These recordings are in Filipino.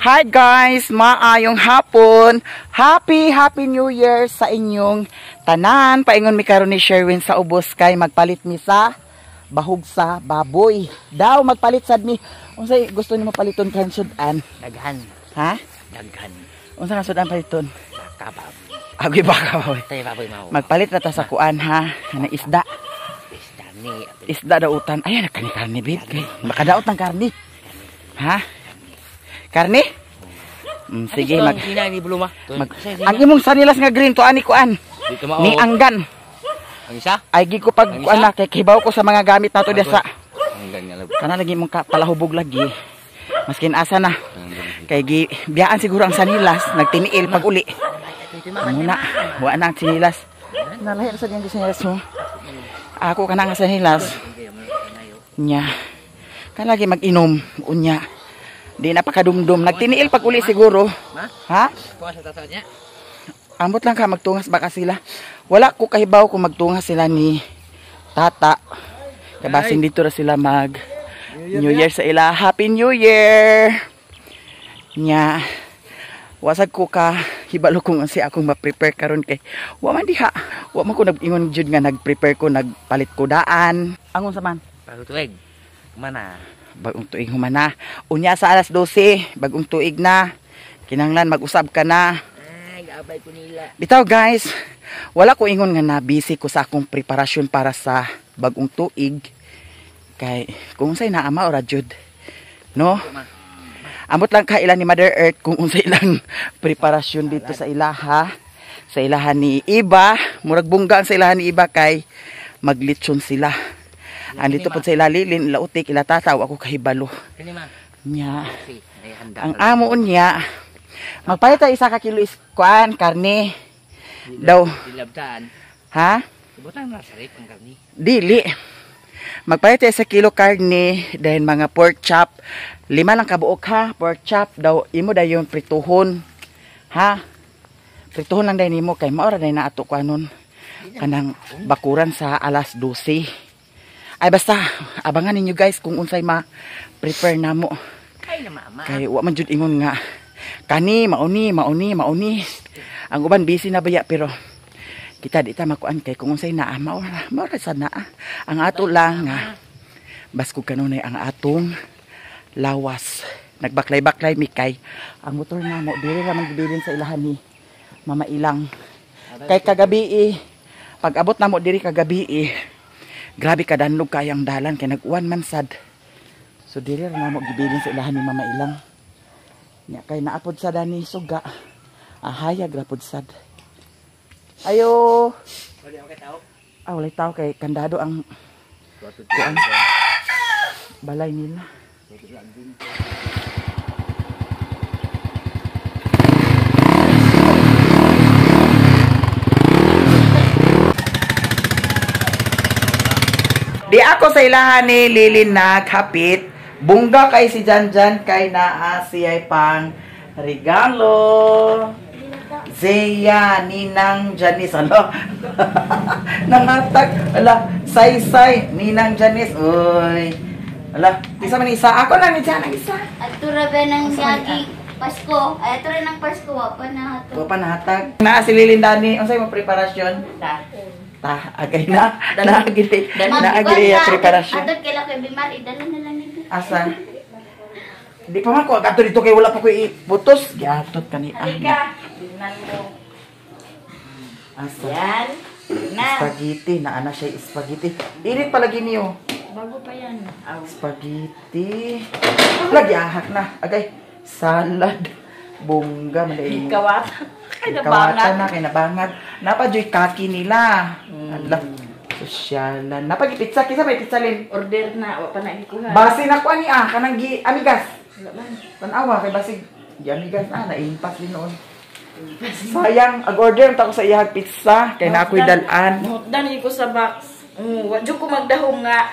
Hi guys, maayong hapon. Happy New Year sa inyong tanan. Paingon mi karon ni Sherwin sa ubos kay magpalit mi sa bahog sa baboy. Daw magpalit sad mi. Unsay gusto nimo paliton kan sudan? Daghan. Ha? Daghan. Unsa nga sudan paliton? Baka baboy. Agi baka baboy. Tay baboy mao. Magpalit na ta sa kuan ha. Kana isda. Isda ni. Isda daw utan. Ay karni bib kay makadaot ng karni. Ha? Karni? Sige mag ina ni buluma. ang imong sanilas nga green to ani kuan. Ni anggan. Ang isa? Ay gi ko pag kuan na kay kibaw ko sa mga gamit nato diya sa Anggan nga labo. kana lagi mong palahubog lagi. Maskin asa na. Kay gi biyaan siguro ang sanilas nagtiniil pag uli. Muna, wa na ang sinilas. Nalahi sa diyang sinilas mo. Ako kana nga sinilas. Nya. Kan lagi mag-inom unya. Di na pakadumdum. Nagtiniil pag uli siguro. Ha? Kuha sa tata niya. Ambot lang ka magtungas baka sila. Wala ko kahibaw kung magtungas sila ni tata. Kaya basin dito na sila mag New Year sa ila. Happy New Year! Nya. Wasag ko ka hibalo kung si akong ma-prepare karon kay wa man diha. Wa man ko nag-ingon jud nga nag-prepare ko nagpalit ko daan. Angon sa man? Bago tuig. Mana? Bagong tuig humana. Unya sa alas 12, bagong tuig na. Kinanglan mag-usab ka na. Ay, gabay ko nila. Bitaw guys, wala ko ingon nga na busy ko sa akong preparasyon para sa bagong tuig. Kay kung unsay naama ora jud. No? Amot lang ka ilan ni Mother Earth kung unsay ilang preparasyon dito sa ilaha. Sa ilahan ni Iba, murag bungga ang sa ilahan ni Iba kay maglitsyon sila. Andito po sa ilalilin, ilautik, ilatataw, ako kahibalo. Nya. Ang amo niya, magpalit tayo isa ka kilo iskuan, karne. Daw. Dilabdaan. Ha? Subutan na sarip ang karni. Dili. Magpalit tayo sa kilo karne, dahil mga pork chop. 5 lang kabuok ha, pork chop. Daw, imo daw yung prituhon. Ha? Prituhon lang dahil imo, kay maura dahil na ato ko anon. Kanang bakuran sa alas 12. Ay basta, abangan ninyo guys kung unsay ma-prepare na mo. Ay na mama. Kay wa man jud ingon nga. Kani, mauni. Ang uban busy na baya pero kita di ta makuan kay kung unsay naa maura sad naa. Ang ato lang nga basko kanunay ang atong lawas. Nagbaklay-baklay mi kay ang motor na mo dili ra man gibilin sa ilahan ni Mama Ilang. Kay kagabi pag abot na mo diri kagabi grabe kadanlog kayang dalan kay nag-uwan man sad. So dili ra na mo gibilin sa ilahan ni Mama Ilang. Nya kay naapod sa dani suga. Ahayag ra pod sad. Ayo. Wala kay tao. Walay tao kay kandado ang kuan balay nila. Di ako sa ilahan ni Lilin naghapit. Bungga kay si Janjan kay naa siya'y pang regalo. Zeya, Ninang Janice. Ano? Nangatag. Ala, say-say. Ninang Janice. Uy. Ala, isa man isa. Ako lang ni Jan ang isa. At tura ba ng yagi Pasko? Ay, tura ng Pasko. Wapa na ito. Wapa na hatag. Naa si Lilin Dani. Ang sa'yo mo preparasyon? Agay na. Naagili yung preparasyon. Adot kay Kay Bimar, idala na lang nito. Asa? Di pa man ko. Agato dito kay wala pa ko iputos. Giatot kani. Halika. Tingnan mo. Asa? Yan. Na. Spaghetti. Naana siya spaghetti. Init palagi niyo. Bago pa yan. Spaghetti. Lagi ahak na. Agay. Salad. Bongga. Malayin mo. Kawatan. Kawatan na. Kinabangat. Napadyo'y kaki nila. Alam. Sosyalan. Napag-pizza. Kisa may pizza lin. Order na. Wapa na ikuha. Basi na ko ani kanang amigas. Tanawa kay basig. Amigas naimpas din noon. Sayang. Ag-order ta ko sa iyang pizza. Kay na ako'y dalan. Notdan ko sa box. Wadyo ko magdahong nga.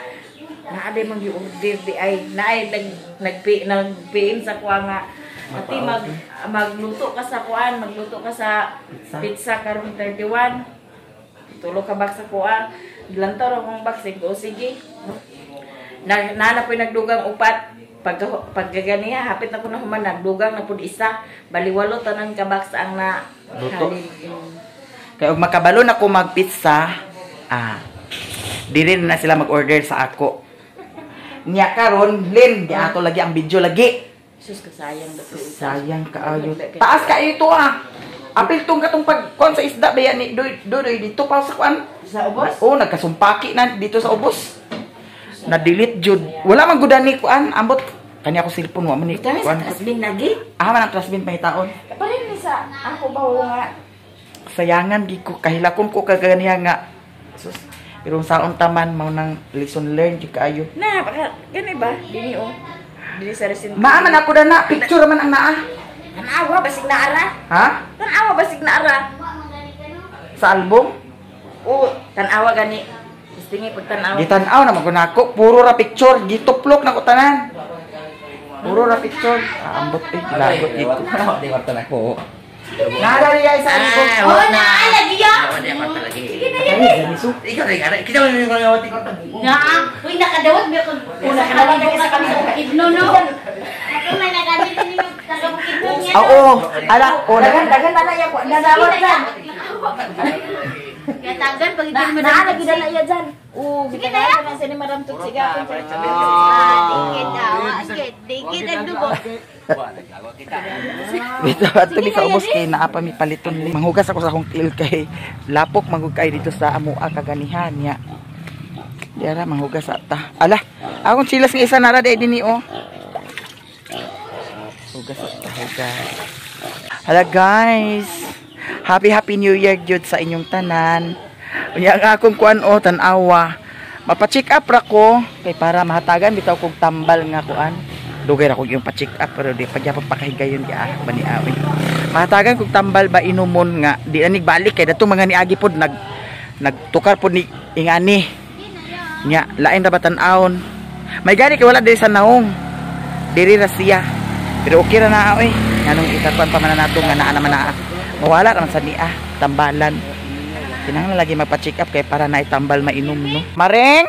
Naaday mang i-order di ay. Naay nagpiin sa kuha nga. Ati magluto ka sa kuan, magluto ka sa pizza karon 31. Tulo ka box sa kuan. Gilantaw ra kong box, o sige. Nana po'y nagdugang upat. pagkaganiya hapit na ko na human dugang na pud isa baliwalo tanan ka box ang na Luto. halin. Kaya og makabalo na ko magpizza, dili na sila mag-order sa ako. Nya karon, Lin, di ato lagi ang video lagi. Sus kasayang daw. Sayang kaayo. Taas ka ito Apil tong katong pagkuan sa isda baya ni Dodoy dito pa sa kuan. Sa ubos? Oh, nagkasumpaki na dito sa ubos. Na-delete jud. Wala man gud ni kuan, ambot kani ako cellphone wa man ni Kami sa kuan. trasbing lagi. Man ang trustbin may taon. Parin ni sa ako ba nga. Sayangan gi ko kahilakom ko kaganiya nga. Sus, pero saon taman mao nang lesson learned di kaayo. Na, gani ba? Dini Dini sa resin. Maaman ako na picture man ang naa. Tanawa basig na ara. Ha? Tanawa basig na ara. Sa album? Oo, tanawa gani. Gusto pag tanawa. Gitan-aw na magunako, puro ra picture, gituplok na ko tanan. Puro ra picture. Ambot lagot iko. Di kwarta na ko. Nara ri ay sa album. Oh, lagi ya. Di kwarta lagi. Nga, uy, nakadawat ba ko? Nakadawat ka sa kami sa Ibno, no? Ako may nagamit din yung taga-Bukidno niya. Oo, ala, Dagan na ya ko. Nadawat na. Gatagan, pag hindi mo Lagi na ya dyan. Oo, Sige na ya. Sa ni Madam Tutsiga. Dikit ang dugo. dito ato mi sa ubos kay naa pa mi paliton. Manghugas ako sa akong tiil kay lapok manggugay dito sa amua kaganihan niya. Diara manghugas ata. Ala, akong silas nga isa nara day dinhi Hugas ata, hugas. Hala guys. Happy New Year jud sa inyong tanan. Unya nga akong kuan tan-awa. Mapa-check up ra ko kay para mahatagan bitaw kog tambal nga kuan. Dugay ra ko yung pa-check up pero di pa gyapon pakahigayon di bani awi. Mahatagan kog tambal ba inumon nga di na nigbalik kay dato mga niagi pod nagtukar pod ni ingani. Nya lain ra ba tan-awon. May gani kay wala diri sa naong. Diri ra siya. Pero okay ra na oy. Nganong itapan pa man nato nga naa naman naa. Mawala naman sa niya tambalan. Kinahanglan lagi magpa-check up kay para naitambal mainom no. Mareng?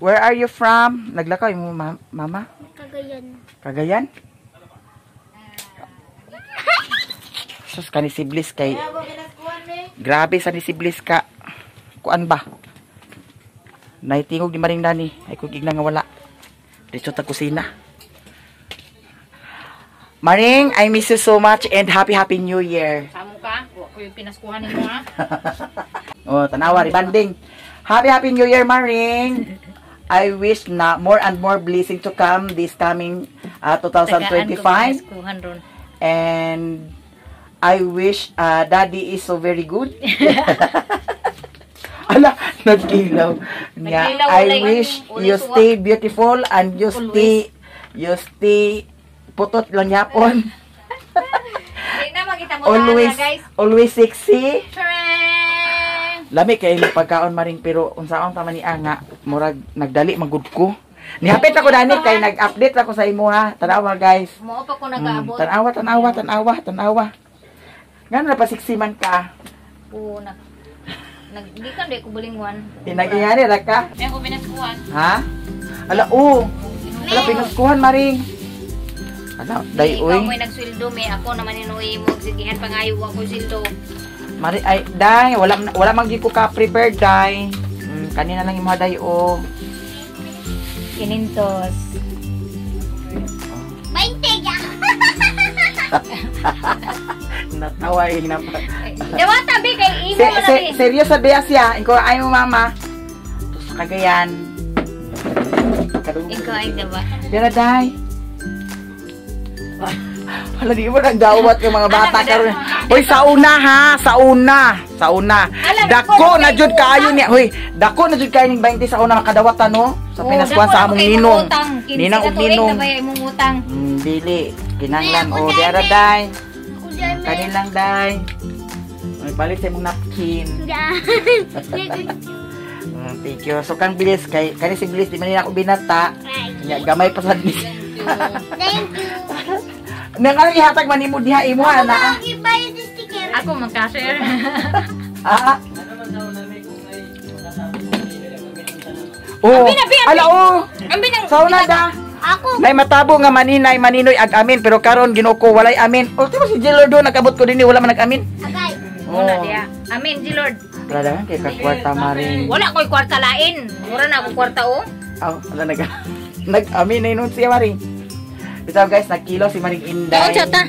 Where are you from? Naglakaw mo mama? Kagayan. Cagayan? Sus ka ni Siblis kay grabe sa ni Siblis ka. Kuan ba? Naitingog ni Maring Dani. Ay kung igna nga wala. Dito ta kusina. Maring, I miss you so much and happy New Year. Amo ka? Ko yung pinaskuhan nimo ha. Oh, tanawa ribanding. Happy New Year, Maring. I wish na more and more blessing to come this coming 2025. And I wish Daddy is so very good. Ala, nagkilaw. Yeah, I wish you stay beautiful and you stay putot lang yapon. Hindi na makita mo na guys. Always sexy. Tring! Lami kay pagkaon Maring pero unsaon pa man ni nga murag nagdali magud ko. Nihapit ako dani kay nag-update ako sa imo ha. Tanawa guys. Mo pa ko nag-aabot. Tanawa. Ngano na pa sexy man ka? Oo na. Di ka di ko bulingwan. Tinagiyari ra ka? May ko pinaskuhan. Ha? Ala Ala pinaskuhan Maring. Ano, day Ikaw oy. mo'y nagsweldo, may ako naman inuwi mo. Sigihan pangayo ako sildo. Mari ay day, wala man gyud ko ka prepared day. Kanina lang imo day Kinintos. 20 ya. Natawa na pa. Dawa tabi kay imo na bi. Seryoso ba siya? Ikaw ay mo mama. Tus Cagayan. Ikaw ay diba? Dira day. Hala di mo nagdawat yung mga bata karon. Hoy sauna ha, sauna. Dako na jud kaayo ni. Hoy, dako na jud kaayo ning 20 sa una makadawatan no. Sa pinaskuhan sa among ninong. Ninang ug ninong. Imong utang. Dili. Kinanglan o dira day. Kanilang day. May palit sa imong napkin. Thank you. So kang bilis kay kani si bilis di man nila ako binata. Nya gamay pa sa bilis. Thank you. Nang ano ihatag man imo diha imo ana. Ibayad yung sticker. Ako magka-share. Ah. Oh. Ala oh. Ambi nang Sauna da. Ako. Nay matabo nga maninay maninoy ag amin pero karon Ginoo ko walay amin. O di ba si Jilord do nagabot ko dinhi wala man nag-amin. Agay. Muna diya. Amin, G Lord. Talaga kay kakwarta maring. Wala ko'y kwarta lain. Mura na akong kwarta oh. Aw, wala nag-amin na nun siya maring. Bitaw guys, nagkilo si Maring Inday. Daon siya ta.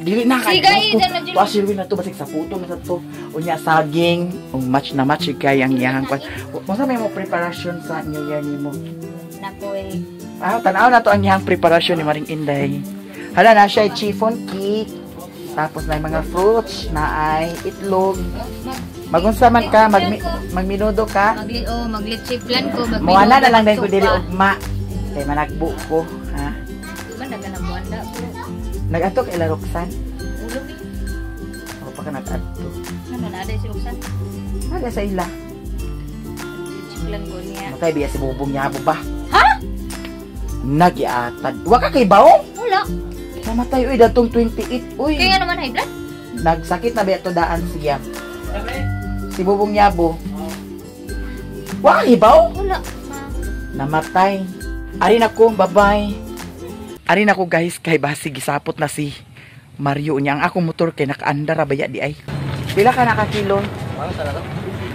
Dili na kay. Sige, dyan na, Jilord. Pasirwi na to basig sa puto na sa to. Unya saging, match na match kay ang iyang kwan. Unsa may mo preparation sa New Year nimo? Nako eh. Tanaw na to ang iyang preparasyon ni Maring Inday. Hala na siya ay chiffon cake. Tapos na mga fruits, na ay itlog. Magunsa man ka, magminudo ka. Maglitsip plan ko. Muana na lang din ko dili ugma. Kay managbo ko, ha? Diba naganabuanda? Nag-ato kay La Roxanne. Ulog eh. O pa ka nag-ato. Ano na, ada si Roxanne? Naga sa ila. Litsip plan ko niya. Matay biya si bubong niya ba? Ha? Nagiatad. Wa ka kay baong? Wala. Namatay uy datong 28 uy. Kaya naman high blood? Nagsakit na biya to daan siya. Si bubong Yabo. Wa kay baong? Wala. Namatay. Ari na ko, bye-bye. Ari na ko guys, kay basi gisapot na si Mario niya. Ang akong motor kay nakaandara baya di ay. Pila ka nakakilo?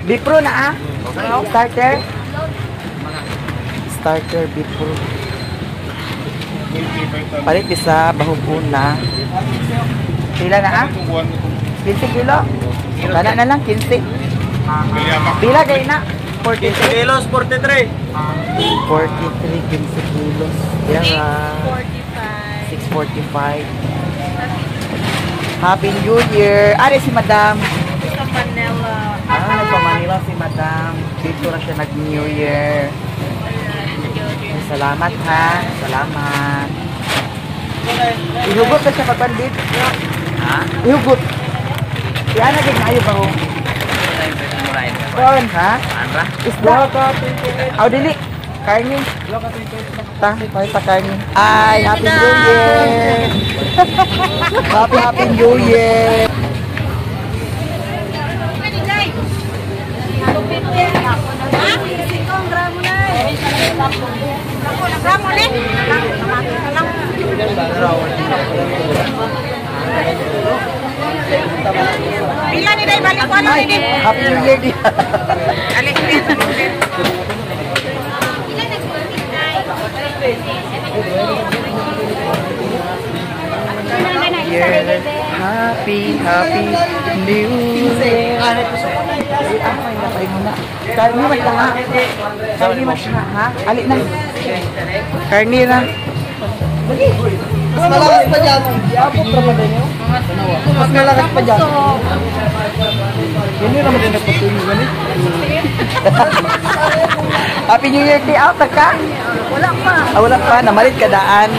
Bipro na ah. Starter. Starter Bipro. Palit isa bahuguna. Pila na ah? 15 kilo? Wala na lang 15. Pila kay na? 15 kilos, 43. 43, 15 kilos. Yan 645. Happy New Year! Ari si Madam. Sa Manila. Nagpa-Manila si Madam. Dito na siya nag-New Year. Salamat ha. Salamat. Ihugot na siya pagpandit. Ha? Ihugot. Yan na din ayaw ba ho? Doon ha? Anra? Isda. Aw dili. Karni. Ta, pa karni. Ay, Happy New Year. Happy New Year. Pila ni day balik ko ano ni. Happy New Year di. Alik ni. Happy New Year. Karni man lang ha. Karni man siya ha. Alik na. Karni na. Mas malakas pa dyan. Mas malakas pa dyan. Hindi naman din nagpatuloy ganit. Happy New Year Day out ka? Wala pa. Wala pa. Namalit ka daan.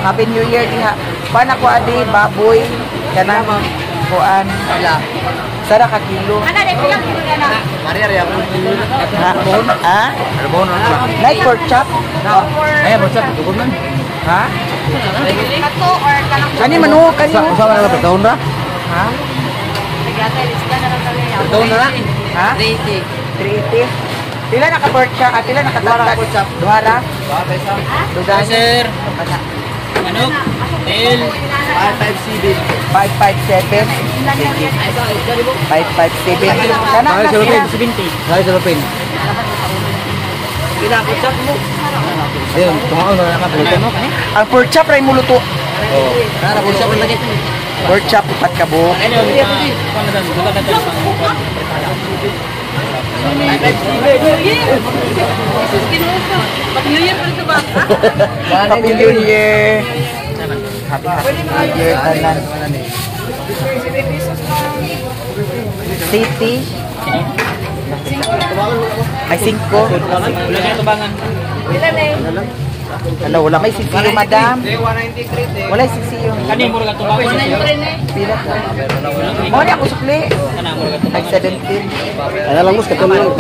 Happy New Year Day ha. Paano ko adi, baboy, kanang kuan. Sara ka kilo. Ana day pilang kilo na. Maria rin ako. Ha? Ha? Ano ba na? Night pork chop? Ay, mo sa tukod man. Ha? Kato or kanang Kani manu, kani. Usa ka na taon ra? Ha? naglatay lista na lang kami. Taon na. Ha? 380. Pila na ka pork chop? Pila na ka pork chop? Duhara? Dudan. Sir. Manok. Tel. 557. 557. 557. Kana na sila. 70. Ay, sa Lupin. Pinakutsak mo. Ayun, tumaon na nakapulutan mo. Ang pork chop ray mo luto. Oo. Nakapulutan mo lagi. Pork chop upat ka buhok. Happy New Year. Happy New Year tanan. City. Ay 5. Hello, wala may sisiyo, madam. Wala sisiyo. Kani mo ra tubangan. Pila ka? Mo ni ako sukli. Ay 17. Ano lang mus katulong.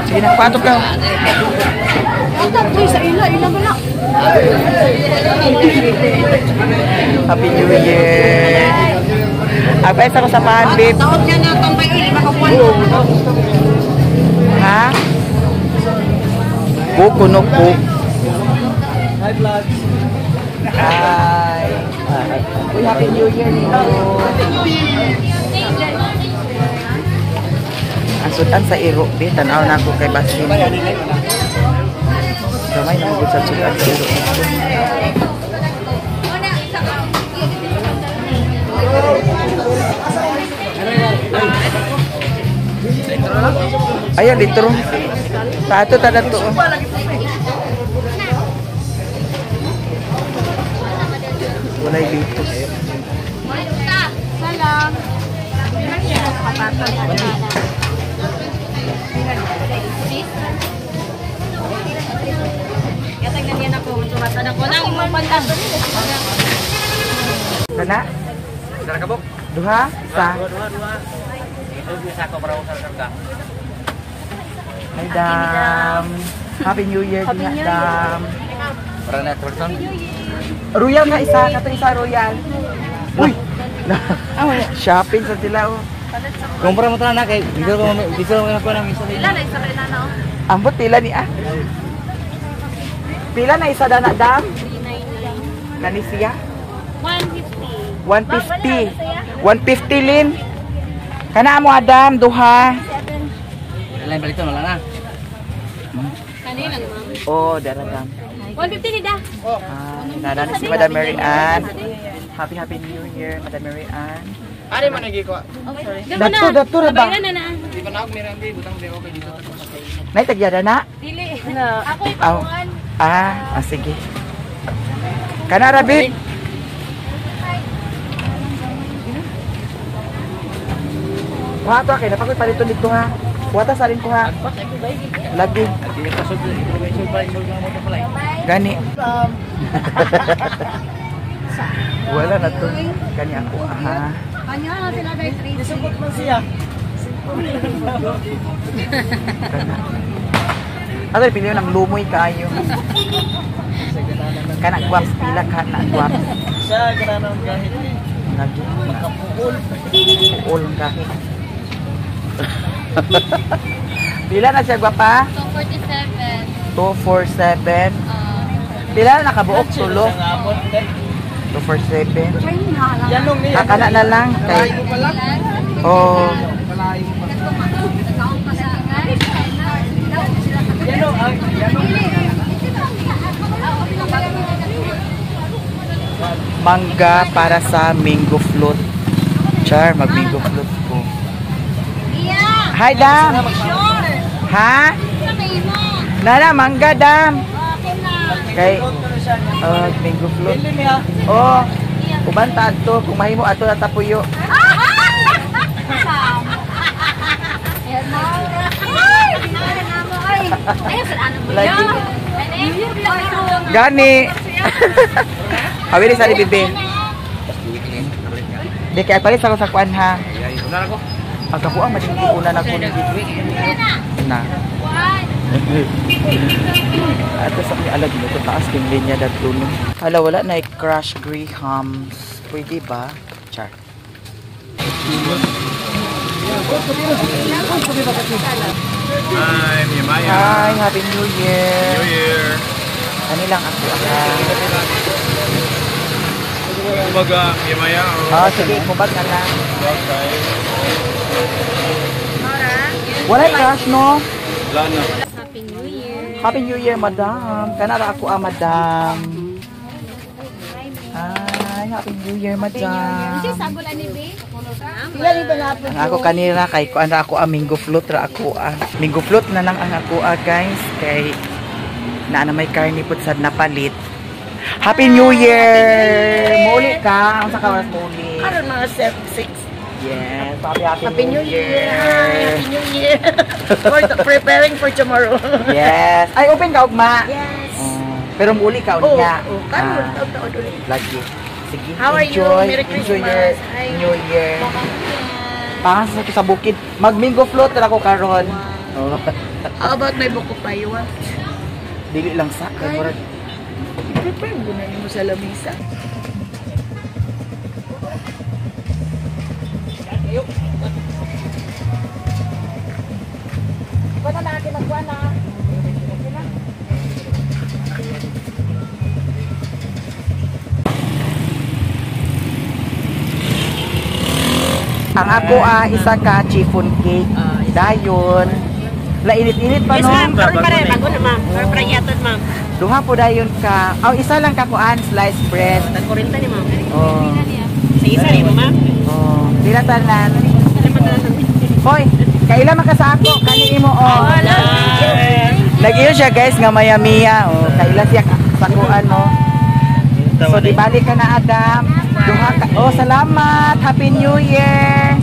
Sige na, patok ka. Happy New Year. Advice ako sa pan, babe. Taon niya na tong bay uli makakuan. Ha? Buko no po. Hi, vlog. Hi. Uy, Happy New Year nito. Ang sudan sa iro, be. Tanaw na ako kay Basin. Gamay na magod sa sudan sa iro. Ayan, litro. Tato, to. Walay dito. Salam. Katagnan yan ako, tumatan ako nang imong pantang. Kana? Dara ka, Bok? Duha? Isa? Dua. Ito bisa ko para usar ka. Hi, Dam. Happy New Year, Happy New Dam. Para na person. Royal nga isa. Kato isa Royal. Uy! Shopping sa sila, oh. Kumpara mo na kay dito ko nang isa. Ilan na isa rin na, Ambot pila ni ah. Pila na isa dana, Dam? 399. Kani siya? 150. 150. 150, Lin. Kana mo, Adam, duha. Lain balik to wala na. Kanina lang, ma'am. Oh, dara, Dam. 150 ni da. Nana si Madam Mary Ann. Happy New Year, Madam Mary Ann. Ari man nagi ko. Dato ra ba? Bayaran na. Di pa na ako mirandi butang di okay dito. Nay tagyada na? Dili. Ako Aw. ipakuan. Sige. Kana rabit. Kuha to kay napakoy paliton dito ha. Kuha ta salin ko ha. Lagi. Di pa sud information pa mo mo pala. Gani. Wala na to. Gani ako ha. Kanya na sila dai 3. Support mo siya. Ano pili ng lumoy kayo. Kana guwaps pila kana guwaps. Sa ganang kahit Lagi. makapukul. Uol kahit. Pila na siya gwapa? 247. 247. Pila na nakabuok tulo? Ngapon kay 247. yanong niya. Kana na lang kay. Oh, Yanong mangga para sa mango float. Char, mag-mango float ko. Iya. Hi, Dam. Sure. Ha? Sabi mo. Nana, mangga, Dam. Okay na. Kay, mango float. Dili niya. Oh, kubanta ato. Kung mahimo ato na tapuyo. Lagi. Gani. Awili sa ni bibi. Di kaya palis ako sa kuan ha. Una ko. Ang kakuha madinggi una na ko na. Ato sa mi alag mo taas king linya dadto no. Hala wala na crush grahams. Pwede ba? Char. Hi, Miyamaya. Hi, Happy New Year. New Year. Kanilang ako. Kumbaga, Miyamaya. Ah, sige, mubag na lang. Okay. Wala crush no? Wala na. Happy New Year. Happy New Year, madam. Kanara ako madam. Hi, Happy New Year, madam. Sagulan ni Be. Ang ako kanira kay kuan ra ako mango float ra ako mango float na lang ang ako guys kay na may karni pud sad napalit. Happy New Year. Muli ka, unsa ka oras muli? Aron mga 6. Yes, happy New Year. Happy New Year. Preparing for tomorrow. Yes. Ay open ka ugma. Yes. Pero muli ka Oh, unya. karon taon ulit. Lagi. Sige, How are you? enjoy. Merry Enjoy Christmas. your Hi. New Year. Pangas sa bukid. Mag-mango float ra ko karon. Oh. How about may buko pa yun? Dili lang sa kay murag Prepare mo na mo sa lamisa. Wala na natin magkuha na. Ang ako isa ka chiffon cake. Dayon. La init-init pa no. Karon pare bago na ma'am. Karon pare yaton ma'am. Duha po dayon ka. Isa lang ka kuan sliced bread. Tag 40 ni ma'am. Oh. Sa isa ni mo ma'am. Oh. Pila tanan. Hoy, kaila man ka sa ako kani imo oh. Lagi siya guys nga maya-miya oh. Kaila siya sa kuan no. So di balik ka na Adam. Duha ka. Oh, salamat. Happy New Year.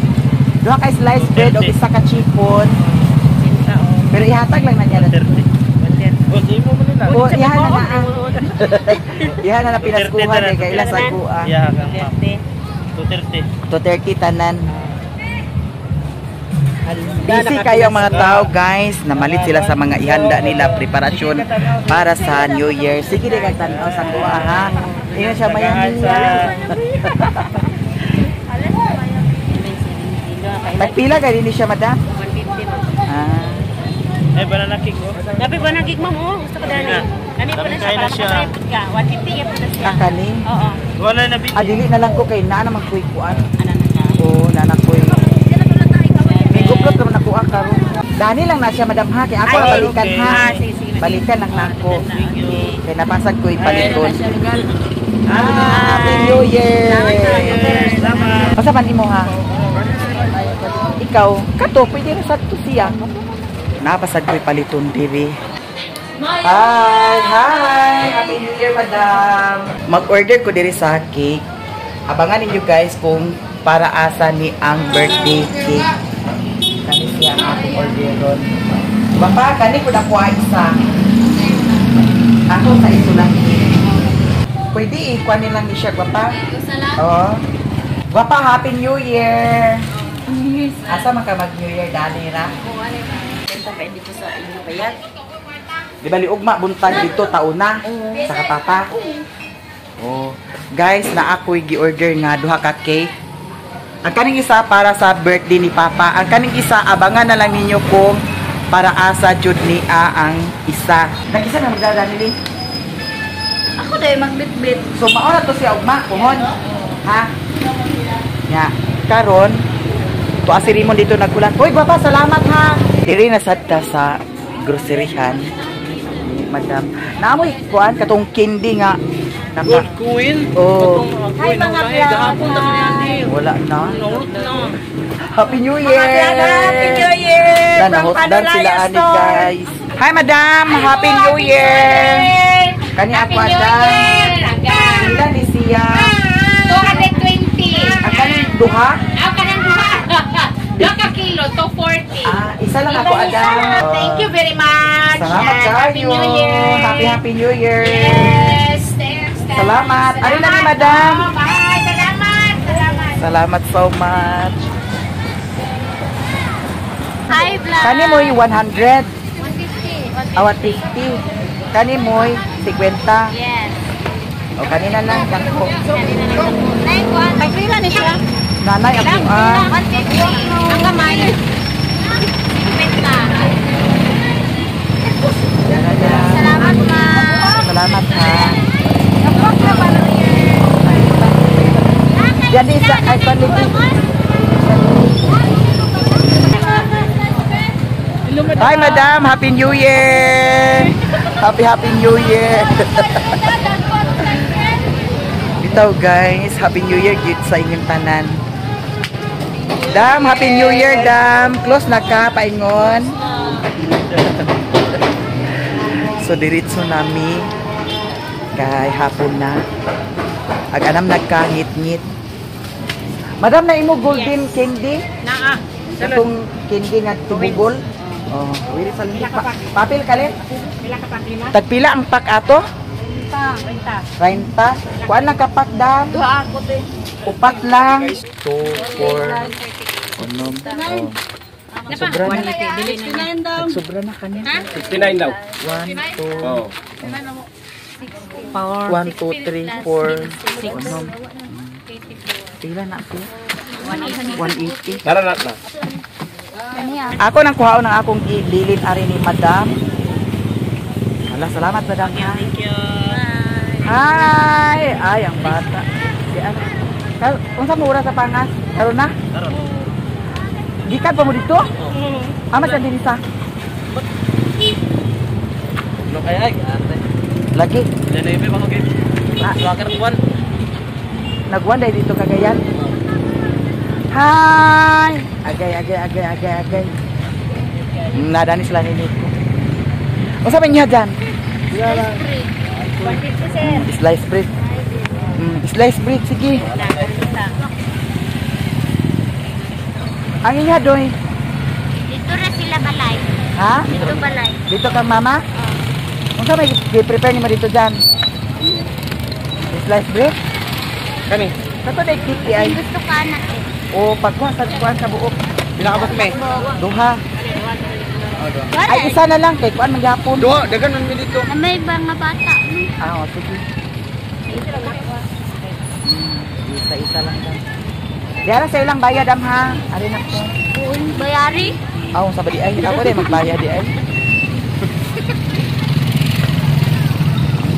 Duha ka sliced bread o isa ka chiffon. Pero ihatag lang na niya. Oh, iyan na na. Iyan na na pinaskuhan eh. Kaila sa kuha. 230 tanan. Busy kayo ang mga tao guys. Namalit sila sa mga ihanda nila. Preparasyon para sa New Year. Sige rin kagtanaw sa kuha ha. Iyan siya maya-miya. Nagpila ka din siya madam? 150 ma'am. Eh, banana cake oh. Gabi ba nagig ma'am oh? Gusto ko dali. Kani pa na siya para sa private ka. 150 ya pa na siya. Kani? Oo. Wala na big. Dili na lang ko kay na naman kuy kuan. Ana na ka. Oo, nanak kuy. May kuplot naman ako karon. Dani lang na siya madam ha. Kay ako balikan ha. Sige. Balikan lang na ako. Kay napasag ko ipaliton. Ah, Happy New Year! Salamat. Basta man imo ha? Ikaw, kato, pwede na sa to siya. Napasag ko ipaliton diri. Hi! Happy New Year, madam! Mag-order ko diri sa cake. Abangan ninyo guys kung para asa ni ang birthday cake. Kani siya ang aking orderon. Bapa, kani ko na kuha isa. Ako sa iso lang. Pwede ikuha nilang ni siya, Bapa. Oo. Bapa, Happy New Year! Asa man ka mag-New Year, dali na? Dito sa inyo bayat. Di ba liugma buntag dito tauna sa kapapa? Oh. Guys, na ako'y gi-order nga duha ka cake. Ang kaning isa para sa birthday ni Papa. Ang kaning isa abangan na lang ninyo kung para asa jud ni ang isa. Nag-isa na magdadani ni. Ako dai magbitbit. So mao na to siya ugma kuhon. Ha? Ya, karon to asirimon dito nagkulat. Hoy, Papa, salamat ha. Diri na sadta sa groceryhan. Madam. Naamoy kuan katong candy nga. Gold coin. Oh, Hi mga Gahapon na yan. wala na. Nahulog na. Happy New Year! Happy New Year! Na nahotdan sila ani guys. Hi Madam, Happy New Year! Kani ako Adam. Ila ni siya. 220. Ang kani duha? Ako ka ng duha. 2 kilo, 240. Isa lang ako Adam. Thank you very much. Salamat Happy kayo. New Year. Happy New Year. Yes, thanks. Salamat. Ano na ni Madam? Bye. Salamat. Salamat. Salamat so much. Hi, vlog. Kani mo 100. 150. Awat 50. Kani mo 50. Yes. O kanina lang dako. Nay, kuan. Pagpila ni siya. Nanay ako 150. Ang kamay. 50. Salamat, ma. Salamat ha. Yan isa ay panigin. Hi Madam, Happy New Year. Happy New Year. Bitaw guys, Happy New Year gid sa inyong tanan. Dam, Happy New Year, Dam. Close na ka, paingon. So, diritso nami. Kay hapon na. Ag-anam nagkangit-ngit. Madam, na imo golden candy? Naa. Itong candy nga tubugol? Oh, wili sa linik. Papel kalit? Pila ka pak lima? Tagpila ang pak ato? 30. 30. Kuan lang kapak, Dam? Duha ako te. Upat lang. 2, 4, 6. Sobra na. Dili na. Sobra na kanya. 69 daw. 1, 2, Oo. 1, 2, 3, 4, 6. Pila na ako? 180. Naranat na. Ako nang kuhaon ng akong dilin ari ni Madam. Wala, salamat Madam. Thank you. Hi! Ay, ang bata. Unsa mo oras sa pangas? Karon na? Karon. Gikan pa mo dito? Ama sa din isa. Ano kaya ay? Ate. Lagi. Yan na yung mga game. Walker 1. Nagwan dahil dito Cagayan. Hi! Agay. Nadani sila ni Nico. O sabi niya dyan? Slice bread. Slice bread, sige. Ang inya doy. Dito na sila balay. Ha? Dito balay. Dito ka mama? Kung saan may prepare ni mo dito dyan? Slice bread? Kani. Kato na ikiki ay. Gusto ka na eh. O pagkuhan sa buok. Pinakabot me. Duha. Ay isa na lang kay kuan magyapon. Duha, dagan man mi dito. Na may mga bata. O sige. Isa lang dyan. Diara sa ilang bayad am ha. Ari na ko. Uy, bayari. Sa badi ay. Ako din magbayad di ay.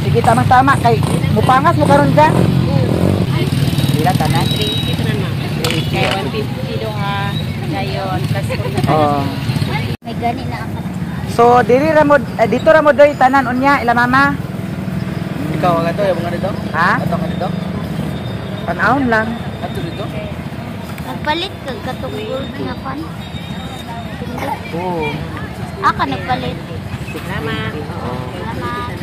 Sige tama-tama kay mupangas mo karon dyan. Ilan tanan? 380 na na. Kaya 150 do ha. Gayon plus May gani na ako. So diri ra mo dito ra mo doy tanan unya ila mama. Ikaw ang ato, yung mga dito? Ha? Ato ka dito? Panahon lang. Ato dito? Nagpalit ka katong gold nga pan. Oo. Aka nagpalit. Salamat. Salamat.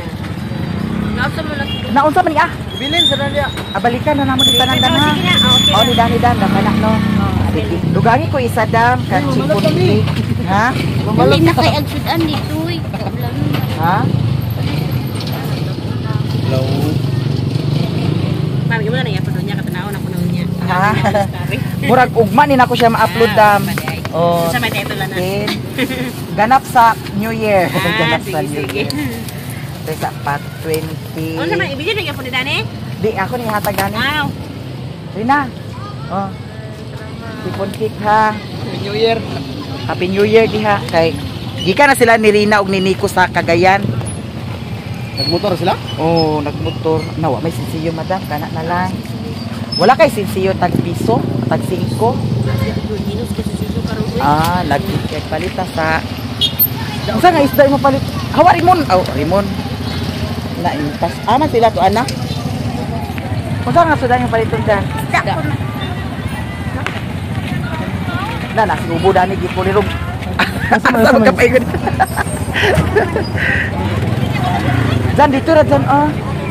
Naunsa man ah? Bilin sa nalya. Balikan na namo di tanan dam ha. Sige na. Okay. Oh, ni dam kanak no. Dugangi ko isa dam kan chipon cake. Ha? Dali na kay agsudan dito eh. Problem. Ha? Hello. Ma'am, gimana na ya pud nya katanaw na kuno nya. Ha? Murag ugma ni nako siya ma-upload dam. Oh. Sa may title na. Okay. Ganap sa New Year. Ganap sa sige, New sige. Year. Sa pat 20. Ano naman ibigay na gyapon ni Dani? Di ako ni hatagani. Wow. Rina. Oh. Chipon cake ha. New Year. Happy New Year diha kay gikan na sila ni Rina ug ni Nico sa Cagayan. Nagmotor sila? Oh, nagmotor. Nawa may sinsiyo madam kana na lang. Wala kay sinsiyo tag piso, tag 5. Minus kasi siso karon. Lagi kay palita sa unsa nga isda mo palit? Hawa rimon. Rimon. Na impas. Man sila to anak. Unsa nga sudan yung paliton dyan? Na subo dani gipulirog. Asa magkapaingon. Dan dito ra dyan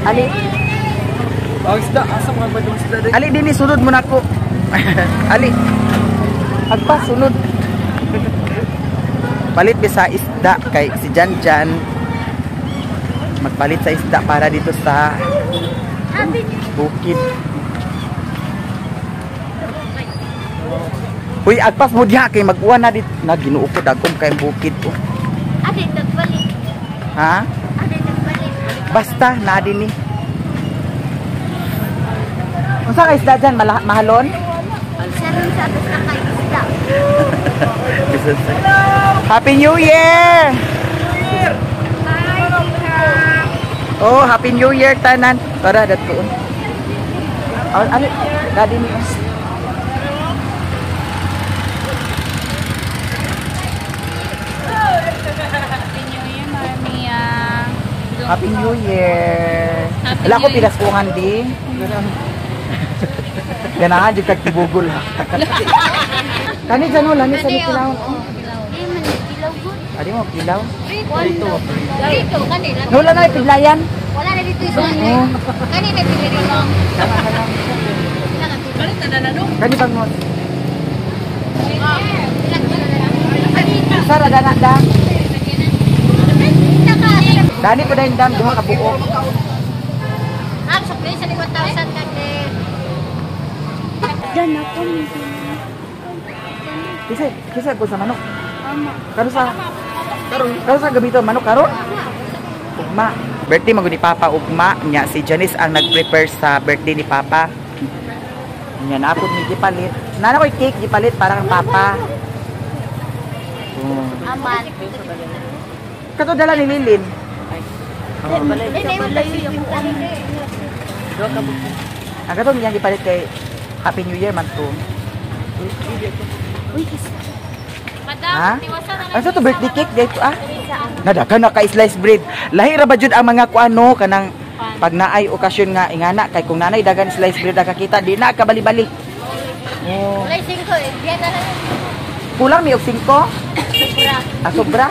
Ali. Isda. Asa mga ba yung isda dito? Ali dini sunod mo nako. Ali. Agpas sunod. Palit bisa isda kay si Jan magpalit sa isda para dito sa bukid. Uy, agpas mo diha kay mag-uwan na dito. Ginuo ko dagom kay bukid ko. Ate nagpalit. Ha? Ate nagpalit. Basta na din ni. Unsa ka isda dyan? Mahalon? Sarong sa basta kay isda. Happy New Year! Oh, Happy New Year tanan. Tara dato. Ano? Dadi ni. Happy New Year. Wala ko pilas kungan di. Ganahan jud kag tibugol. Kani jano lang ni sa kilaw. Di man kilaw gud. Adi mo kilaw. Dito kanila. Wala na piglayan. Wala na dito isa. Kanina pinili lang. Kani bang mo? Sara dana da. Dani ko dayon dam duha ka buo. Sa place ni 1,000 kande. Dan ako Kisa ko sa manok. Mama. Karo sa gabi to manok karon. Ugma. Birthday mo ni Papa ugma nya si Janice ang nag-prepare sa birthday ni Papa. Nya na ako ni gipalit. Nana ko cake gipalit para kang Papa. Aman. Kato dala ni Lilin. Ang kato niya gipalit kay Happy New Year man to. Madam, Ha? tiwasan na Ano to birthday cake dito ah? Nadakan na ka slice bread. Lahi ra ba jud ang mga kuano kanang pag naay okasyon nga ingana kay kung nanay dagan slice bread nakakita di na ka bali-bali. Oh. Wala 5 eh. Diyan na lang. Kulang mi og 5. Sobra.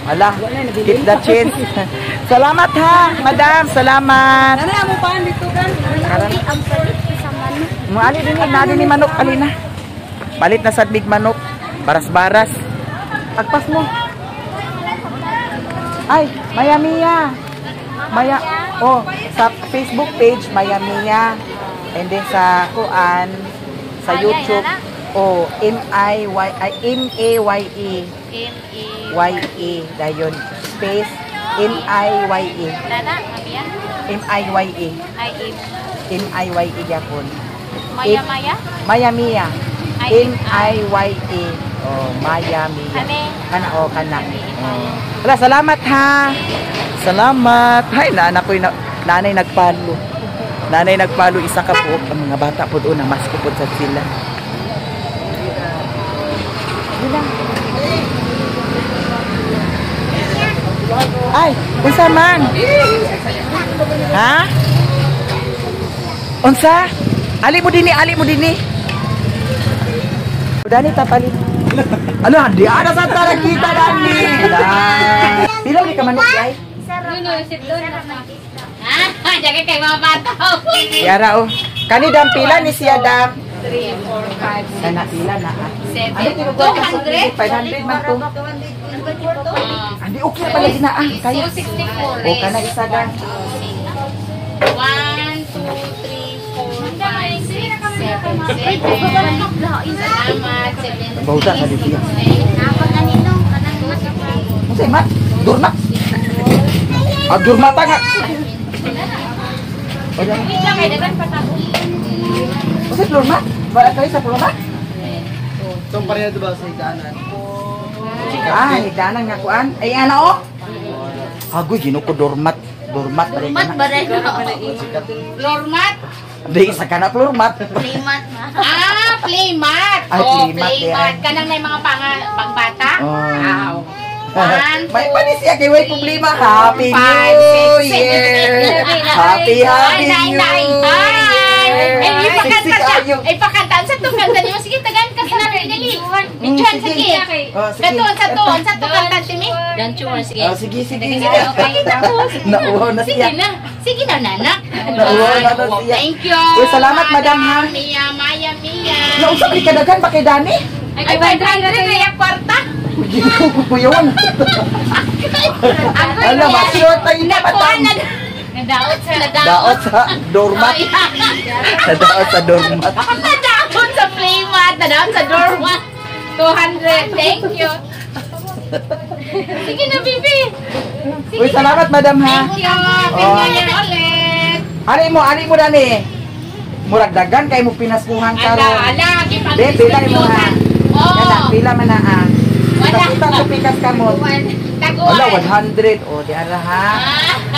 Ala, keep the change. Salamat ha, madam. Salamat. Ang palit sa manok. Mo ali din ni manok ali na. Palit na sad big manok. Baras-baras. Agpas mo. Ay, Maya Mia. Maya, oh, sa Facebook page Maya Mia. And then sa kuan sa YouTube. Oh, M-A-Y-E. Y-E. Dayon. Space M-I-Y-E. Nana, Maya? M-I-Y-E. I-M. M-I-Y-E yapon. Maya Maya? Maya Mia. I-M. M-I-Y-E. Oh, Maya Mia. Kane. Kana oh kana. Oh. Wala, salamat ha. Salamat. Hay na anak ko nanay nagpalo. Nanay nagpalo isa ka po ang mga bata po doon na mas kupod sa sila. Bilang. Ay, unsa man? Ha? Unsa? Ali mo dini. Dani tapali. Ano, di ada sa tara kita Dani. Bilang di ka manok ay. Jaga kay mga bata. Yara oh. Kani dam pila ni siya dam. 3, 4, 5, Kana pila na. 7, Ano tinuod ka sa 200? 500 man to. Andi okay pala gina kaya. 264. O kana isa dam. 1, 2, 3, 4, 5, 6, 7, 7. Salamat. 7. Bauta sa dibiya. Napaganinong kanang masapay. Unsay mat? Durmat. Durmata nga. O dam. Wait lang, may dagan pa tayo. Unsay durmat? Wala kayo sa durmat? Itong pareha diba sa higdanan? Ay, danang nga kuan. Ay ana oh. Agoy ginuko durmat. Durmat balik Mat na. baday ko. Lormat? Di sa kana durmat. Limat na. Playmat. Ay, Oh, playmat playmat. yan. Kanang may mga pangbata? Oh. One, May panis siya kay way problema. Happy five, New six, Year. Happy Nine, nine. Hi! Eh, ipakanta siya. Ayo. Ipakanta. Sa to, kanta niyo. Sige, tagan ka sa natin. Dali. Bidyan, sige. Oh, sige. Sa to. Kanta timi. Sige. Oh, sige. Okay, tapos. Nauhaw na siya. Sige na, nanak. Nauhaw na siya. Thank you. Uy, salamat, Madam, ha? Maya Mia. Nausap ni kadagan pa kay Dani. Ay, 500 kaya kwarta. Ginukuyawan. Alam, short tayo na batang. Nadaot sa Daot sa doormat. Nadaot sa doormat. Nadaot sa playmat. Nadaot sa doormat. 200. Thank you. Sige na, Bibi. Uy, salamat, Madam, ha? Thank you. Happy New Year ulit. Ali mo Dani. Murag dagan kay mo pinaskuhan karon. Ala, kipag Be, pila mo ha. Kana, Oh. pila man na ah. Wala. Nakita ko pikas ka mo. Taguan. Wala, 100. O, di ara ha.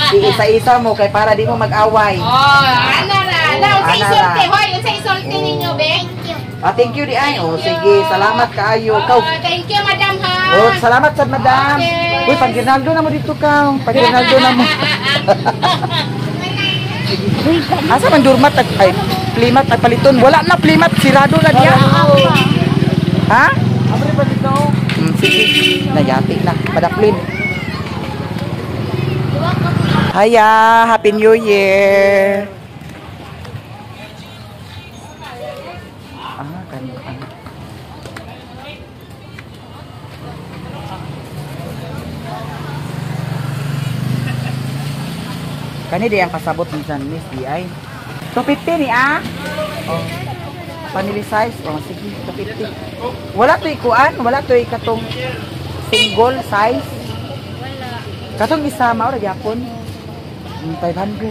Di isa-isa mo kay para di mo mag-away. Oh, ana ra. Ala, Ana unsay ra. isulti. Hoy, unsay isulti ninyo, be? Thank you di ay. O, sige, salamat kaayo. Kau. Oh, thank you, madam, ha. O, salamat sa madam. Okay. Uy, pag Ginaldo na mo dito ka. Pag Ginaldo na mo. Asa man durmat ay plimat at paliton. Wala na plimat, sirado na niya. Ha? Abre pa dito. Sige, nayati na. Padaplin. Hiya, Happy New Year. Kan. Kani di ang pasabot minsan Miss DI. 250 ni ah. Oh. Family size. Oh, sige, 250. Wala to ikuan, wala to katong single size. Katong isa mao ra gyapon. 500.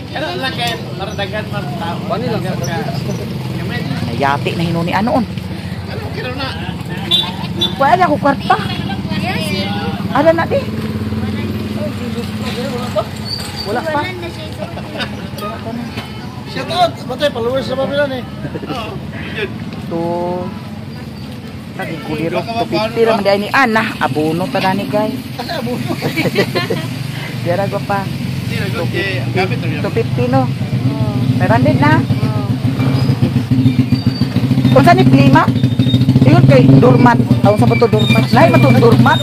Ano lang kay maradagan man tao. Ano lang ka? Nayati na hinuni anoon. Ano kira na? Wala ko kwarta. Ala na di. Wala pa. Shout out, batay followers sa pamilya ni. To Nagiguliro. 250 lang dahil ni Ana. Abono pa na ni guys. Dira ko pa. 250 no. Merandin na. Kung saan ni Plima? Iyon kay Durmat. Tawag sa bato Durmat. Lahi matong Durmat.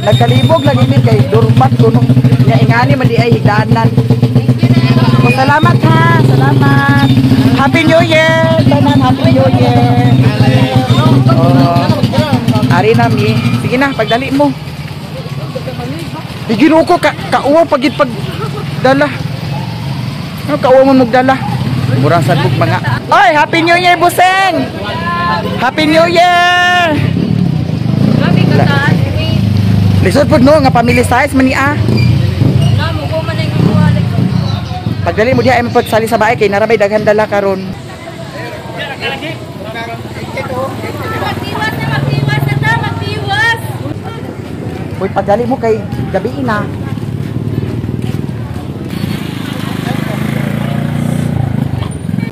Nagkalibog lagi din kay Durmat. Kunong niya ingani man di ay higdanan. O, salamat ha. Salamat. Happy New Year. Tanan, Happy New Year. Ari nami. Sige na, pagdali mo. Bigino ko kauwa pagit pagdala. Ano kauwa mo magdala? Murang sadbog mga. Oy, Happy New Year, Buseng! Happy New Year! Kami kataan. Lisod po no, nga family size man ni ah. Namo ko man ang iwalik. Pagdali mo diha ay mapagsali sa bahay kay narabay daghan dala karon. Magtiwas. Uy, pagdali mo kay gabi na.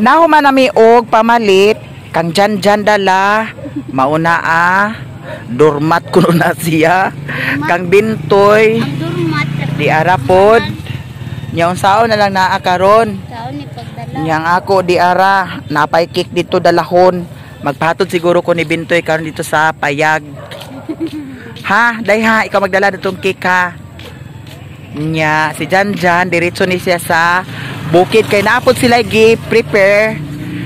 Nahuman nami og pamalit kang jan dala mauna Durmat kuno na siya kang Bintoy Durmat. di arapod nya unsaon na lang naa karon Taon ni pagdala. nyang ako di ara napay cake dito dalahon magpahatod siguro ko ni Bintoy karon dito sa payag ha day ha ikaw magdala ditong cake ha nya si Jan diretso ni siya sa bukid kay naapod sila gi-prepare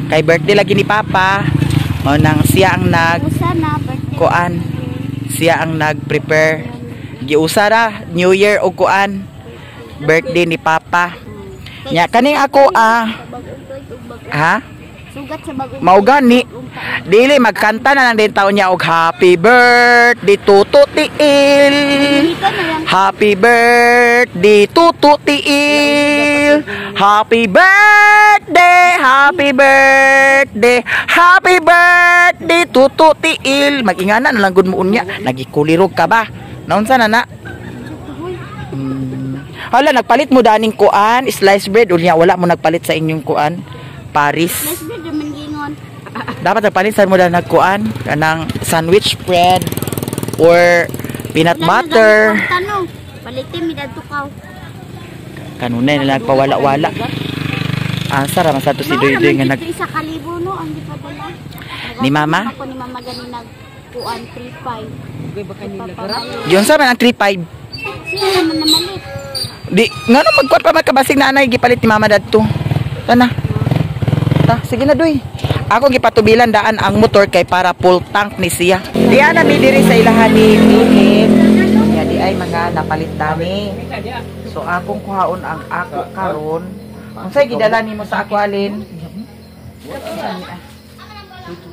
kay birthday lagi ni Papa mao nang siya ang Usa na birthday. kuan siya ang nag-prepare giusa ra New Year og kuan birthday ni Papa nya kaning ako ha Sugat sa bagong. mao gani dili magkanta na lang din taon niya og happy birthday Tutu Tiil Dito na lang. happy birthday Tutu Tiil happy birthday Tutu Tiil magingana na lang gud mo unya nagikulirog ka ba naunsa na na hala nagpalit mo daning kuan slice bread unya wala mo nagpalit sa inyong kuan Paris Let's do the mangingon. dapat nagpalitan mo na nagkuan kanang sandwich bread or peanut butter Tanong. Palitin mi dadto kaw. kanunay na nagpawala-wala asa ra man sa to si Doydoy nga nag Isa kalibo no ang gipadala. Ni Mama? Ako ni Mama gani nagkuan 3.5. yun sa man ang 3.5 Sino naman namalit? di ngano magkuat pa magkabasig na anay gipalit ni Mama dadto tana ta sige na Doy ako gipatubilan daan ang motor kay para full tank ni siya di ana mi diri sa ilahan ni Minit ya di ay mga napalit dami so akong kuhaon ang ako karon unsay gidala nimo sa ako alin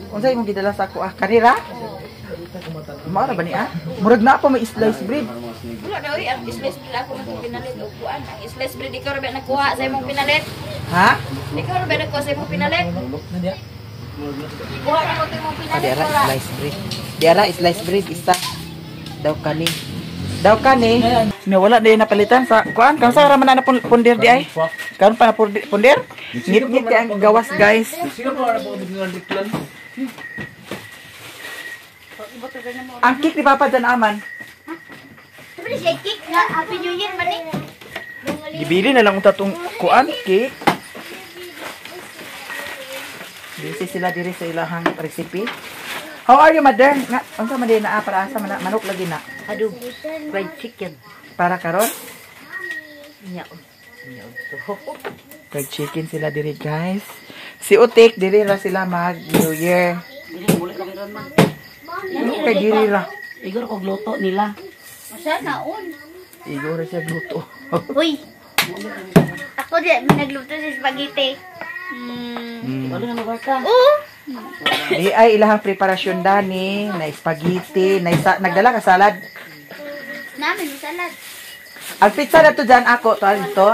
unsay mo gidala sa ako karira mao ra ba ni murag na pa may slice bread Wala na uy, ang slice bread ako nang pinalit o kuan. Ang slice bread ikaw ra ba nakuha sa imong pinalit? ha Ikaw ra ba nakuha sa imong pinalit? Kuha na mo ito imong pinalit. diara wala. slice bread diara slice bread isa daw kani ni wala na yung napalitan sa kuan kan sa raman na pundir di ay karon pa na pundir ngit kay ang gawas guys ang cake ni Papa dyan aman Sabi siya cake na Happy New Year man eh. ibili na lang ang tatong kuan cake busy sila diri sa ilahang recipe. How are you, mother? Nga, unsa man din na para asa man manok lagi na. Ado. Fried chicken. Para karon? Nya. Fried chicken sila diri, guys. Si Utik diri ra sila mag New Year. Kay diri ra. Igor og luto nila. Masa naon? Igor siya luto. Uy. Ako di nagluto sa spaghetti. Wala na mabarka. Oo. Di ay ilahang preparasyon dani, na spaghetti, nagdala ka salad. Namin salad. Ang pizza na to dyan ako, to ito.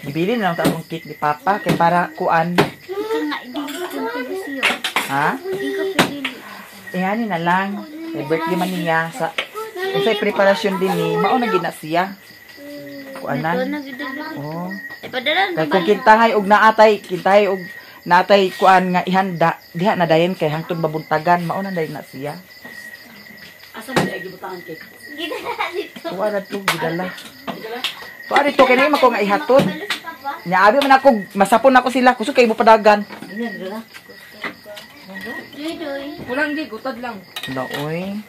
Ibili na lang akong cake ni Papa, kay para kuan. Ika nga idili kung siyo. Ha? Ika pidili. Tingani na lang. May birthday man niya sa kasi preparasyon din ni mao na gina siya. Ito Kuanan. na gidala. Oh. Ay padala Kay kung kintahay og naatay, kintahay og natay kuan nga ihanda diha na dayon kay hangtod babuntagan mao na dayon na siya. Asa mo ay gibutangan kay? Gidala dito. Tuwa to gidala. Tuwa dito kay na ko nga ihatod. Nya abi man ako masapon ako sila kusog kay mo padagan. Kulang di, gutad lang. Laoy.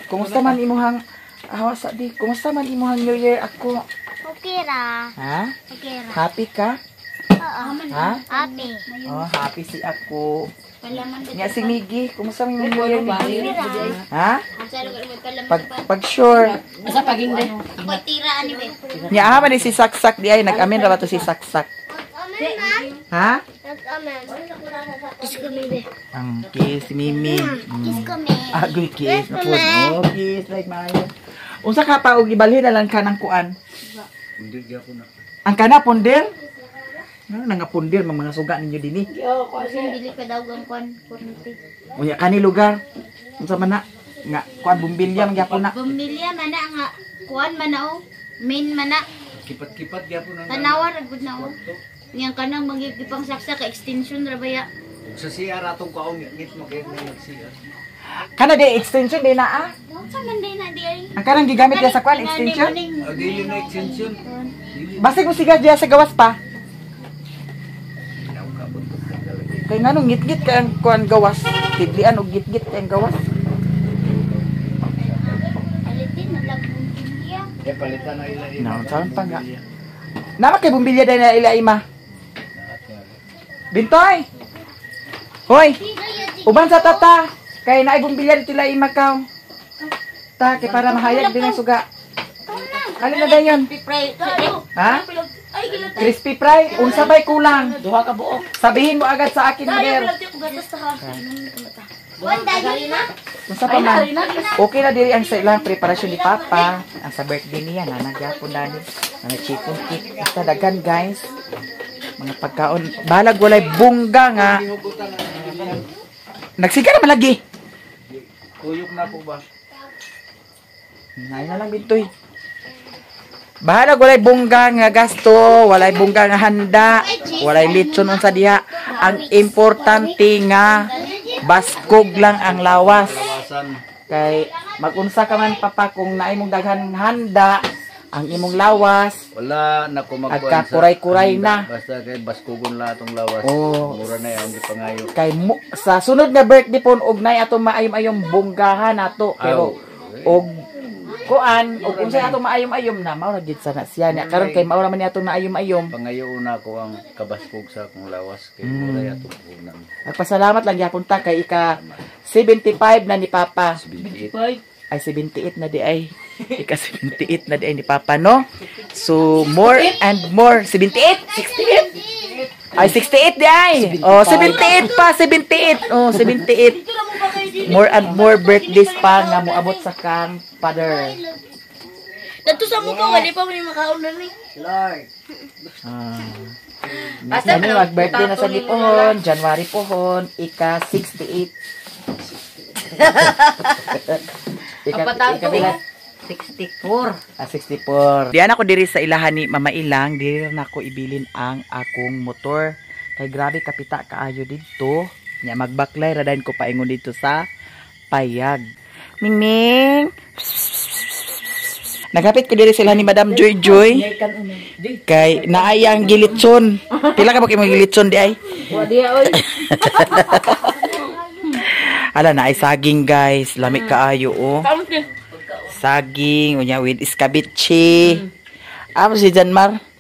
Kumusta man imuhang sa di? Kumusta man imuhang New Year ako? Okay ra. Ha? Okay ra. Happy ka? Oo. Ha? Happy. Oh, happy si ako. Palaman Nya si Miggy, kumusta man yung New Year Miggy? Tira. Ha? Sa lugar mo palaman Pag sure. Asa paging de? Ako tira ani be. Nya ha man si Saksak di ay nag-amin ra ba to si Saksak? Amen man. Ha? Nag-amen. Kiss ko be. Ang kiss si Mimi. Kiss ko me. Agoy kiss na po. Oh, kiss like maayo. Unsa ka pa og ibalhin na lang ka ng kuan? Pundir gyapon na. Ang kana ponder? Ano nga ponder mga suga ninyo dinhi? Kasi dili ka daw gang kon kurente. Unya kani lugar. Unsa man na nga kuan bumbilya man gyapon na. Pamilya man na nga kuan man na o. Main man na. Kipat-kipat gyapon na. Tanawa ra gud na o. Niyang kanang magigipang saksa ka extension ra baya. Sa CR atong kaong ngit mo kay nag-CR. Kana di extension di na ah. Sa man day na di ay. Ang kanang gigamit diya sa kuan extension. Dili na extension. Basig mo sigas diya sa gawas pa. Kay nganong ngit-ngit kay ang kuan gawas. Tidlian og git-git kay ang gawas. Alitin na lang pamilya. Ya palitan na ila. No, saan pa nga. Nama kay bumbilya dai na ila ima. Bintoy. Hoy, uban sa tata. Kay naay bumbilya dito ila ima kaw. Ta kay para mahayag din ang suga. Kali na dayon. Ha? Ay gila. Crispy fry, unsa bay kulang? Duha ka buok. Sabihin mo agad sa akin, Mother. Wan dayon na. Unsa pa man? Okay na diri ang sa ilang preparasyon ni Papa. Ang sa birthday niya, nanagyapon dani. Ang chicken cake. Basta daghan, guys. Mga pagkaon. Balag walay bungga nga. Nagsiga naman lagi. Tuyok na po ba? Nay na lang bintoy. Bahala walay bungga nga gasto, walay bungga nga handa, walay litson unsa diha. Ang importante nga baskog lang ang lawas. Lawasan. Kay magunsa ka man papa kung naay mong daghan handa, ang imong lawas. Wala na ko magkuan Agka kuray-kuray na. Basta kay baskugon la atong lawas. Oh. Mura na yang gipangayo. Kay sa sunod nga birthday pon og nay ato maayom-ayom bunggahan nato pero og kuan og unsay ato maayom-ayom na mao na gid sana siya niya karon kay mao naman ni ato maayom-ayom. Pangayo una ko ang kabaskog sa akong lawas kay mura ato pugnan. Nagpasalamat lang gyapon ta kay ika 75 na ni Papa. 78. Ay 78 na di ay. Ika 78 na di ay ni Papa no. So more and more 78, 68. Ay 68 di ay. Oh 78 pa 78. Oh 78. More and more birthdays pa nga moabot sa kang father. Dito sa mo ko, wali pa mo ni makaon na ni. Basta mag-birthday na sa Lipon, January pohon, ika 68. ika bilang 64. Diyan ako diri sa ilahan ni Mama Ilang, diri na ako ibilin ang akong motor. Kay grabe kapita kaayo dito. Nya magbaklay ra dayon ko paingon dito sa payag. Mingming. Nagapit ko diri sila ni Madam Joy Joy. Kay naayang gilitson. Pila ka ba kay mga gilitson di ay? Wa diya oy. Ala na ay saging guys, lamig kaayo oh. Saging, unya with escabeche. Amo si Janmar?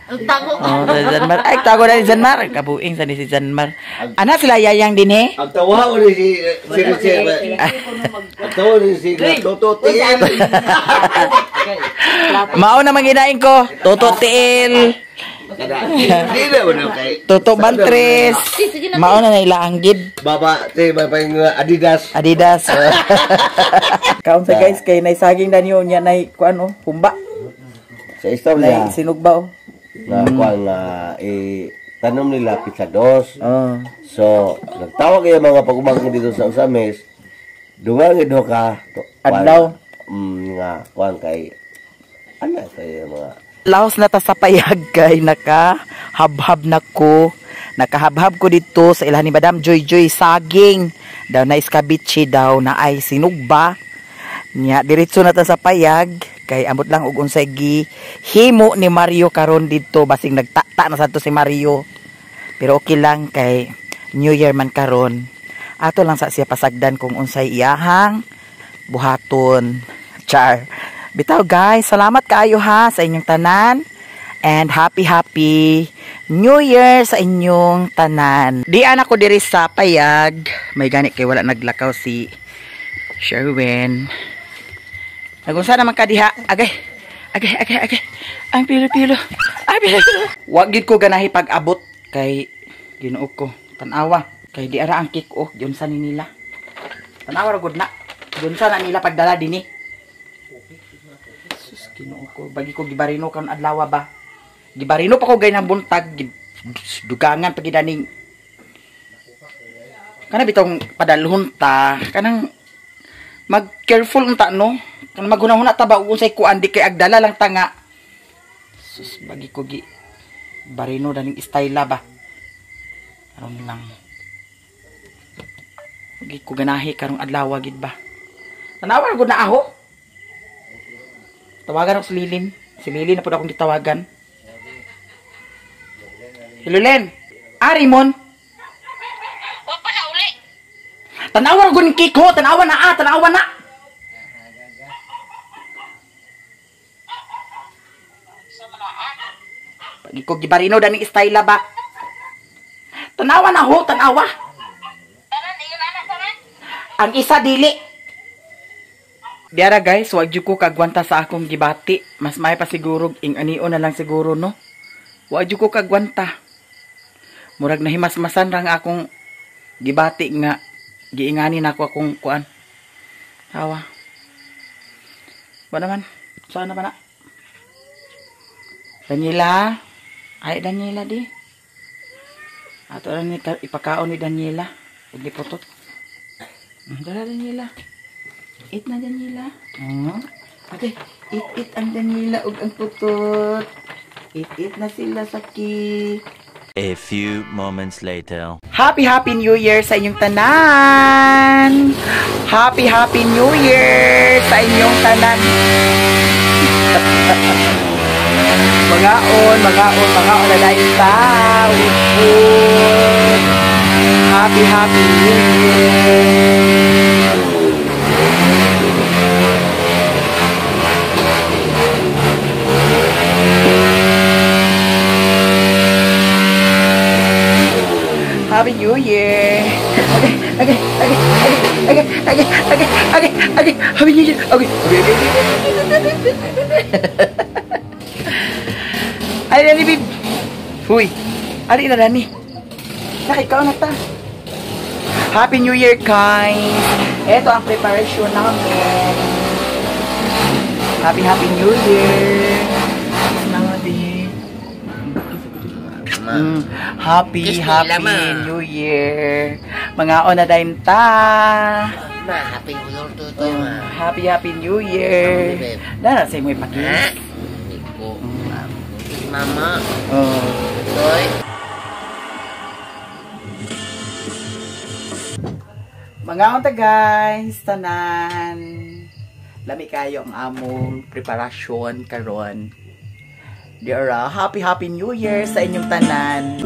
Ang tago. Oh, si Janmar. Ay, tago na si Janmar. Kabuing sa ni si Janmar. Ana sila yayang din eh. Ang tawa ko ni si Ang tawa ni si Tototin. Mao na manginain ko. Toto Tiil. Hindi na mo na kay Toto Bantres. Mao na nailaang gid. Baba, yung Adidas. Adidas. Kaon sa guys kay nay saging danyo nya nay kuan oh, humba. Sa istorya, Nay sinugba oh. na kuan na tanom nila pizzados. Oh. So, nagtawag kayo mga pag-umang dito sa Usamis. Dungang ido ka. Adlaw. Nga, kuan kay ano kayo mga Laos na ta sa payag kay naka habhab na ko Nakahabhab ko dito sa ilahan ni Madam Joy Joy saging. Daw na iskabichi daw na ay sinugba. Nya diretso na ta sa payag kay amot lang og unsay gi himo ni Mario karon didto basing nagtata na sadto si Mario. Pero okay lang kay New Year man karon. Ato lang sa siya pasagdan kung unsay iyahang buhaton. Char. Bitaw guys, salamat kaayo ha sa inyong tanan. And happy New Year sa inyong tanan. Di anak ko diri sa payag. May gani kay wala naglakaw si Sherwin. Nagunsa naman ka diha. Agay. Ang pilo-pilo. Wag gid ko ganahi pag-abot kay Ginoo ko. Tanawa. Kay di ara ang kick oh. Diyon sa nila. Tanawa ra gud na. Diyon sa na nila pagdala dinhi. Sus Ginoo ko. Bagi ko gibarino karon adlaw ba. Gibarino pa ko gay ng buntag. Dugangan pag gidaning. Kana bitong padalhon ta. Kanang mag-careful unta no. Kanang maghuna-huna ta ba ug unsay kuan di kay agdala lang ta nga. Sus bagi ko gi barino daning style ba. Aron lang. Bagi ko ganahi karong adlaw gid ba. Tanawa gud na aho. Tawagan ako si Lilin. Si Lilin na po akong ditawagan. Hello, Len. Rimon. Huwag pa na uli. Tanawa gud ni Kiko. Tanawa na. Pagi ko gibarino daning style ba. Tanawa na ho, tanawa. Tanan, iyon anak tanan. Ang isa dili. Diara guys, wag jud ko kagwanta sa akong gibati. Mas may pa siguro ing anio na lang siguro no. Wag jud ko kagwanta. Murag nahimas-masan ra nga akong gibati nga giingani na ako akong kuan. Tawa. Ba naman? Saan na ba na? Daniela. Ay Daniela di. Ato ra ni ipakaon ni Daniela. Ug lipotot. Dala Daniela. Eat na Daniela. Ate, eat ang Daniela ug ang putot. Eat na sila saki. A few moments later. Happy New Year sa inyong tanan. Happy New Year sa inyong tanan. Magaon na dahil sa upod. Happy New Year. Happy New Year. Okay. Happy New Year. Okay. Ay, Dani, babe. Huy. Ari na, Dani. Ikaw na ta. Happy New Year, guys. Ito ang preparation namin. Happy New Year. Happy New Year. Mga ona dahin ta. Happy New Year to Happy New Year. Dara sa imo ipakis. Mama. Toy. Mga ona guys, tanan. Lami kayo ang among preparasyon karon. Dira, Happy New Year sa inyong tanan.